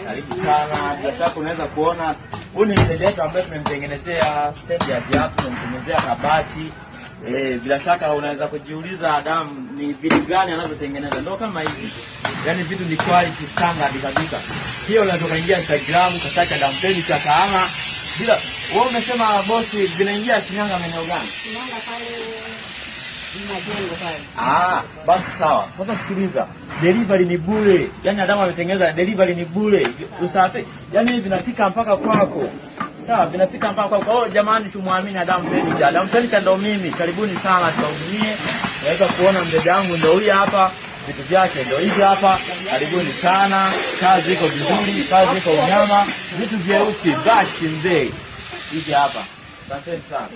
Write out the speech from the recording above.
Karibu sana. Bila shaka unaweza kuona huyu ni mteja wetu ambaye tumemtengenezea stendi ya viatu, tumemtengenezea kabati. Bila shaka unaweza kujiuliza Adam ni vitu gani anavyotengeneza. Ndio kama hivi. Yaani vitu ni quality standard kabisa. Hiyo unaweza kuingia Instagram ukataka Adam Furniture Kahama. Bila wewe umesema bosi vinaingia Shinyanga maeneo gani? Shinyanga pale majengo pale. Basi sawa. Sasa sikiliza. Delivery ni bure. Yaani Adam ametengeneza delivery ni bure. Usafi. Yaani hivi vinafika mpaka kwako. Sawa, vinafika mpaka kwako. Oh jamani, tumwamini Adam Furniture. Adam Furniture ndo mimi. Karibuni sana tuwahudumie. Naweza kuona mteja wangu ndo huyu hapa. Vitu vyake ndio hivi hapa. Karibuni sana. Kazi iko vizuri, kazi iko unyama. Vitu vyeusi, black mzee. Hivi hapa. Asante sana.